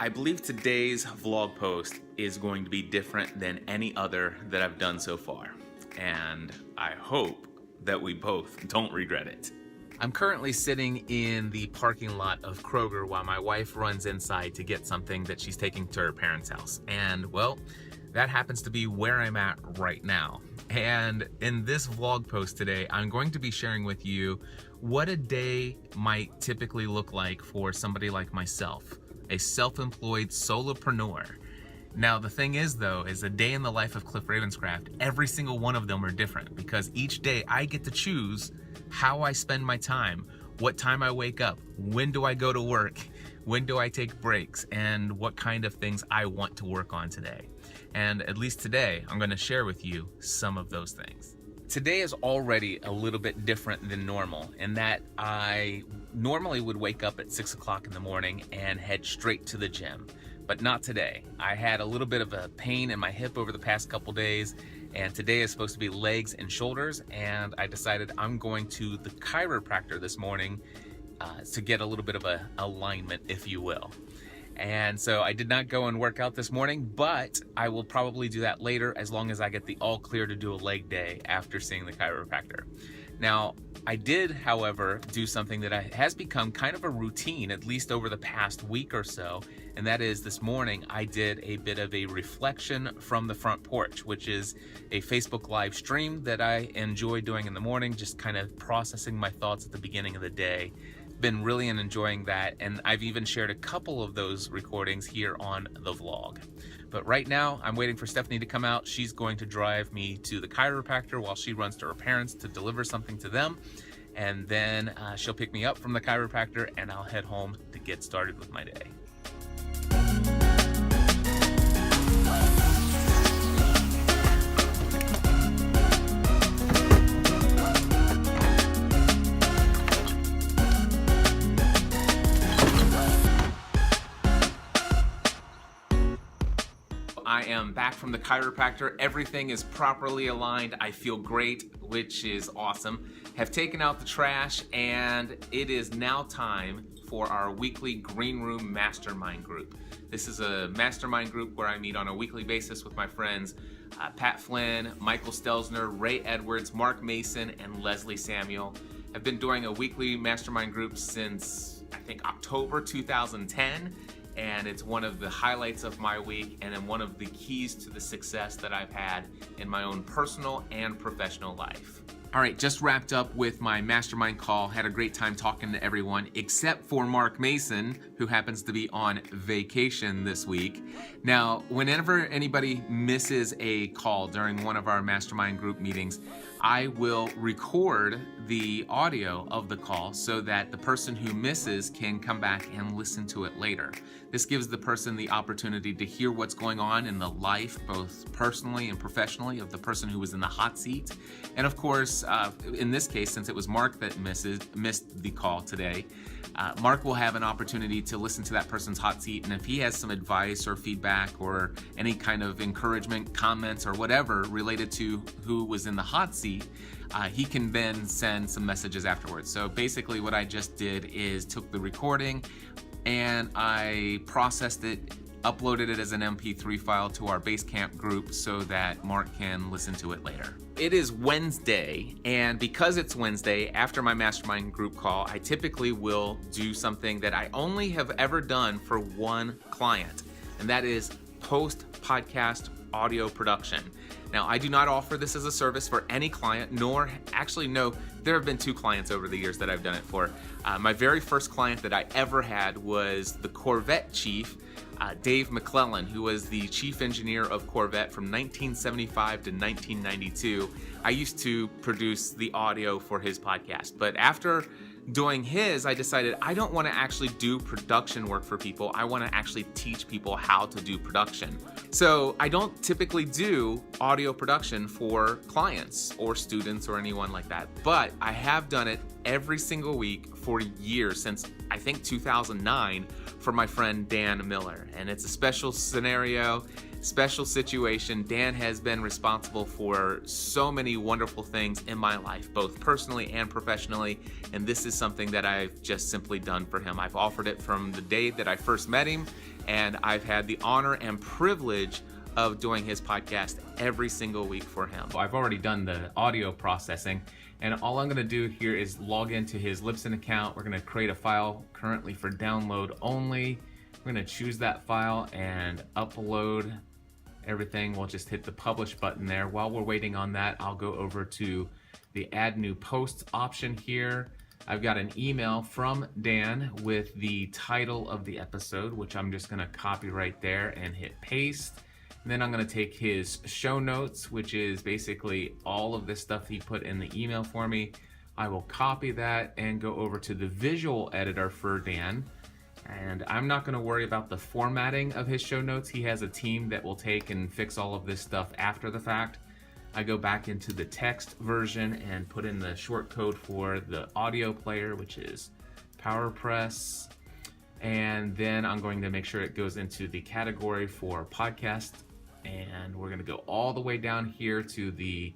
I believe today's vlog post is going to be different than any other that I've done so far, and I hope that we both don't regret it. I'm currently sitting in the parking lot of Kroger while my wife runs inside to get something that she's taking to her parents' house. And well, that happens to be where I'm at right now. And in this vlog post today, I'm going to be sharing with you what a day might typically look like for somebody like myself, a self-employed solopreneur. Now, the thing is though, is a day in the life of Cliff Ravenscraft, every single one of them are different because each day I get to choose how I spend my time, what time I wake up, when do I go to work, when do I take breaks, and what kind of things I want to work on today. And at least today, I'm going to share with you some of those things. Today is already a little bit different than normal in that I normally would wake up at 6 o'clock in the morning and head straight to the gym, but not today. I had a little bit of a pain in my hip over the past couple days, and today is supposed to be legs and shoulders, and I decided I'm going to the chiropractor this morning to get a little bit of a alignment, if you will. And so I did not go and work out this morning, but I will probably do that later as long as I get the all clear to do a leg day after seeing the chiropractor. Now, I did, however, do something that has become kind of a routine, at least over the past week or so, and that is this morning I did a bit of a reflection from the front porch, which is a Facebook live stream that I enjoy doing in the morning, just kind of processing my thoughts at the beginning of the day. Been really enjoying that, and I've even shared a couple of those recordings here on the vlog. But right now I'm waiting for Stephanie to come out. She's going to drive me to the chiropractor while she runs to her parents to deliver something to them, and then she'll pick me up from the chiropractor and I'll head home to get started with my day. I am back from the chiropractor. Everything is properly aligned. I feel great, which is awesome. Have taken out the trash, and it is now time for our weekly Green Room Mastermind group. This is a mastermind group where I meet on a weekly basis with my friends Pat Flynn, Michael Stelzner, Ray Edwards, Mark Mason, and Leslie Samuel. I've been doing a weekly mastermind group since, I think, October 2010. And it's one of the highlights of my week and one of the keys to the success that I've had in my own personal and professional life. All right, just wrapped up with my mastermind call. Had a great time talking to everyone except for Mark Mason, who happens to be on vacation this week. Now, whenever anybody misses a call during one of our mastermind group meetings, I will record the audio of the call so that the person who misses can come back and listen to it later. This gives the person the opportunity to hear what's going on in the life, both personally and professionally, of the person who was in the hot seat. And of course, in this case, since it was Mark that missed the call today, Mark will have an opportunity to listen to that person's hot seat, and if he has some advice or feedback or any kind of encouragement, comments, or whatever related to who was in the hot seat, he can then send some messages afterwards. So basically what I just did is took the recording and I processed it, uploaded it as an MP3 file to our Basecamp group so that Mark can listen to it later. It is Wednesday, and because it's Wednesday, after my mastermind group call, I typically will do something that I only have ever done for one client, and that is post-podcast audio production. Now, I do not offer this as a service for any client, nor actually, no, there have been 2 clients over the years that I've done it for. My very first client that I ever had was the Corvette chief, Dave McClellan, who was the chief engineer of Corvette from 1975 to 1992. I used to produce the audio for his podcast, but after doing his, I decided I don't want to actually do production work for people. I want to actually teach people how to do production. So I don't typically do audio production for clients or students or anyone like that, but I have done it every single week for years, since I think 2009, for my friend Dan Miller. And it's a special scenario, special situation. Dan has been responsible for so many wonderful things in my life, both personally and professionally, and this is something that I've just simply done for him. I've offered it from the day that I first met him, and I've had the honor and privilege of doing his podcast every single week for him. I've already done the audio processing, and all I'm gonna do here is log into his Libsyn account. We're gonna create a file currently for download only. We're gonna choose that file and upload everything. We'll just hit the publish button there. While we're waiting on that, I'll go over to the add new posts option here. I've got an email from Dan with the title of the episode, which I'm just gonna copy right there and hit paste. And then I'm gonna take his show notes, which is basically all of this stuff he put in the email for me. I will copy that and go over to the visual editor for Dan. And I'm not gonna worry about the formatting of his show notes. He has a team that will take and fix all of this stuff after the fact. I go back into the text version and put in the short code for the audio player, which is PowerPress. And then I'm going to make sure it goes into the category for podcast. And we're gonna go all the way down here to the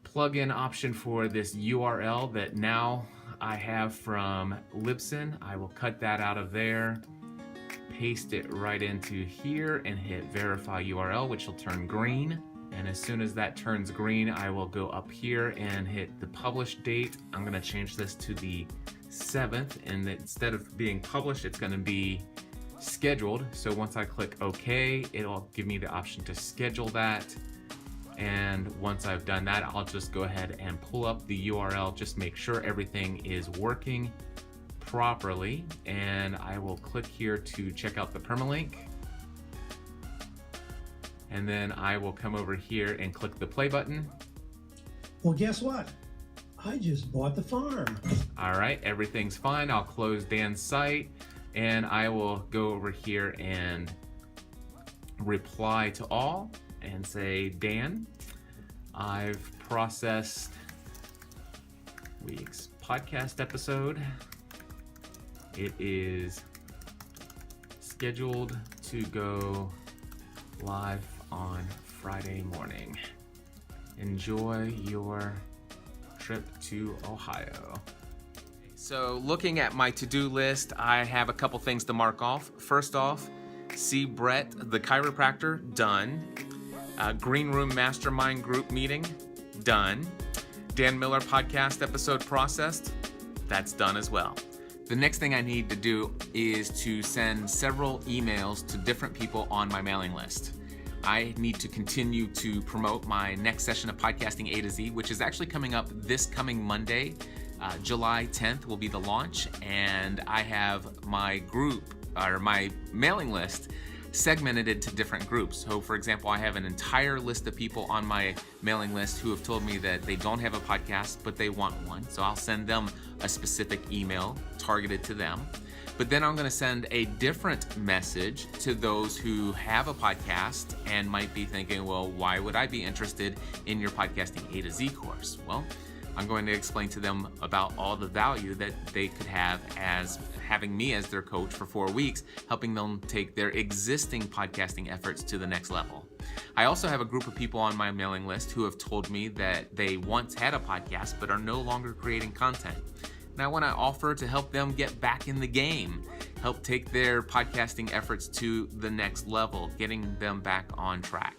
plugin option for this URL that now I have from Libsyn. I will cut that out of there, paste it right into here and hit verify URL, which will turn green. And as soon as that turns green, I will go up here and hit the publish date. I'm gonna change this to the 7th, and instead of being published, it's gonna be scheduled. So once I click OK, it'll give me the option to schedule that. And once I've done that, I'll just go ahead and pull up the URL, just make sure everything is working properly. And I will click here to check out the permalink. And then I will come over here and click the play button. Well, guess what? I just bought the farm. All right, everything's fine. I'll close Dan's site and I will go over here and reply to all and say, Dan, I've processed week's podcast episode. It is scheduled to go live on Friday morning. Enjoy your trip to Ohio. So looking at my to-do list, I have a couple things to mark off. First off, see Brett, the chiropractor, done. Green Room Mastermind Group meeting, done. Dan Miller podcast episode processed, that's done as well. The next thing I need to do is to send several emails to different people on my mailing list. I need to continue to promote my next session of Podcasting A to Z, which is actually coming up this coming Monday. July 10th will be the launch, and I have my group, or my mailing list, segmented into different groups. So for example, I have an entire list of people on my mailing list who have told me that they don't have a podcast, but they want one. So I'll send them a specific email targeted to them. But then I'm gonna send a different message to those who have a podcast and might be thinking, well, why would I be interested in your Podcasting A to Z course? Well, I'm going to explain to them about all the value that they could have as having me as their coach for 4 weeks, helping them take their existing podcasting efforts to the next level. I also have a group of people on my mailing list who have told me that they once had a podcast but are no longer creating content. And I want to offer to help them get back in the game, help take their podcasting efforts to the next level, getting them back on track.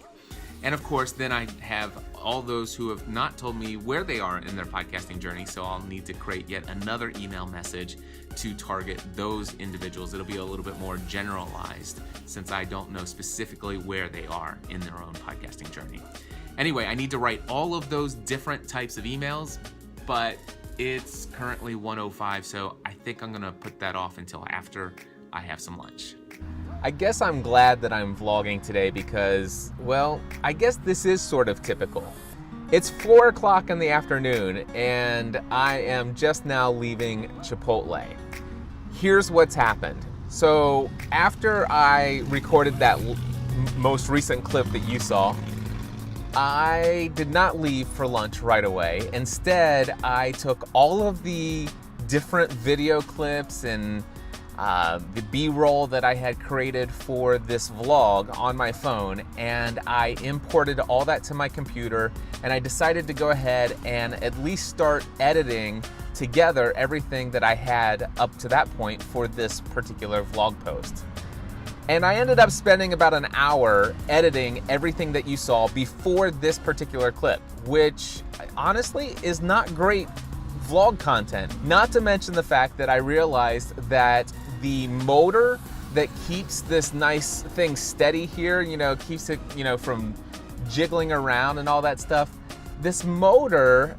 And of course, then I have all those who have not told me where they are in their podcasting journey, so I'll need to create yet another email message to target those individuals. It'll be a little bit more generalized since I don't know specifically where they are in their own podcasting journey. Anyway, I need to write all of those different types of emails, but it's currently 1:05, so I think I'm gonna put that off until after I have some lunch. I guess I'm glad that I'm vlogging today because, well, I guess this is sort of typical. It's 4 o'clock in the afternoon and I am just now leaving Chipotle. Here's what's happened. So after I recorded that most recent clip that you saw, I did not leave for lunch right away. Instead, I took all of the different video clips and the B-roll that I had created for this vlog on my phone, and I imported all that to my computer, and I decided to go ahead and at least start editing together everything that I had up to that point for this particular vlog post. And I ended up spending about an hour editing everything that you saw before this particular clip, which honestly is not great vlog content. Not to mention the fact that I realized that the motor that keeps this nice thing steady here, keeps it, from jiggling around and all that stuff, this motor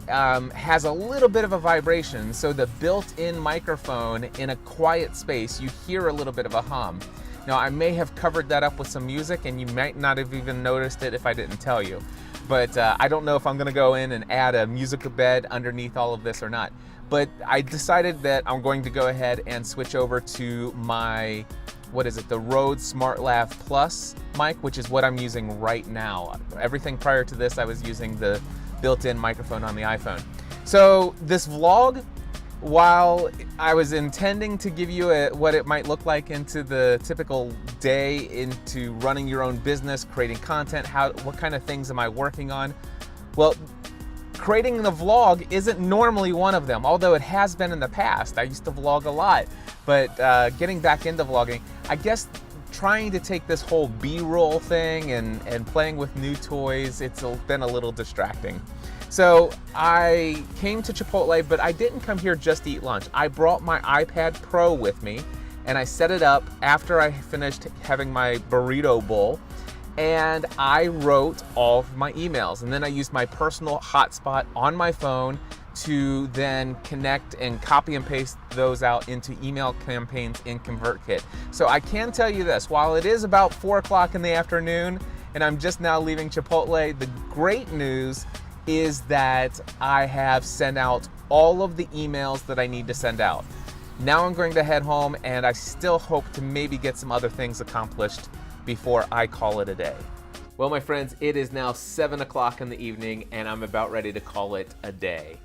has a little bit of a vibration. So the built-in microphone in a quiet space, you hear a little bit of a hum. Now, I may have covered that up with some music and you might not have even noticed it if I didn't tell you. But I don't know if I'm gonna go in and add a musical bed underneath all of this or not. But I decided that I'm going to go ahead and switch over to my, the Rode SmartLav Plus mic, which is what I'm using right now. Everything prior to this, I was using the built-in microphone on the iPhone. So this vlog, while I was intending to give you what it might look like into the typical day into running your own business, creating content, what kind of things am I working on? Well, creating the vlog isn't normally one of them, although it has been in the past. I used to vlog a lot, but getting back into vlogging, I guess trying to take this whole B-roll thing and playing with new toys, it's been a little distracting. So I came to Chipotle, but I didn't come here just to eat lunch. I brought my iPad Pro with me and I set it up after I finished having my burrito bowl, and I wrote all of my emails. And then I used my personal hotspot on my phone to then connect and copy and paste those out into email campaigns in ConvertKit. So I can tell you this, while it is about 4 o'clock in the afternoon and I'm just now leaving Chipotle, the great news is that I have sent out all of the emails that I need to send out. Now I'm going to head home, and I still hope to maybe get some other things accomplished before I call it a day. Well, my friends, it is now 7 o'clock in the evening and I'm about ready to call it a day.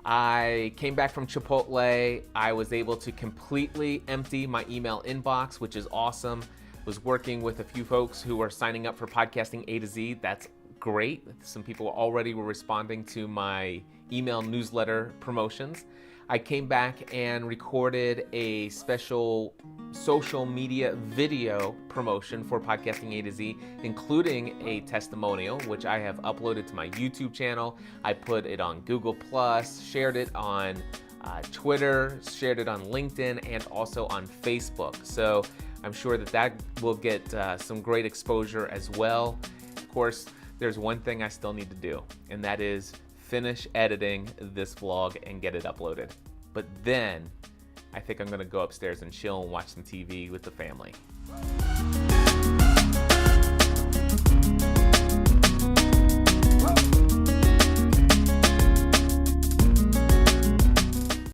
I came back from Chipotle. I was able to completely empty my email inbox, which is awesome. Was working with a few folks who are signing up for Podcasting A to Z. That's great. Some people already were responding to my email newsletter promotions. I came back and recorded a special social media video promotion for Podcasting A to Z, including a testimonial, which I have uploaded to my YouTube channel. I put it on Google+, shared it on Twitter, shared it on LinkedIn, and also on Facebook. So I'm sure that will get some great exposure as well. Of course, there's one thing I still need to do, and that is finish editing this vlog and get it uploaded. But then I think I'm gonna go upstairs and chill and watch some TV with the family.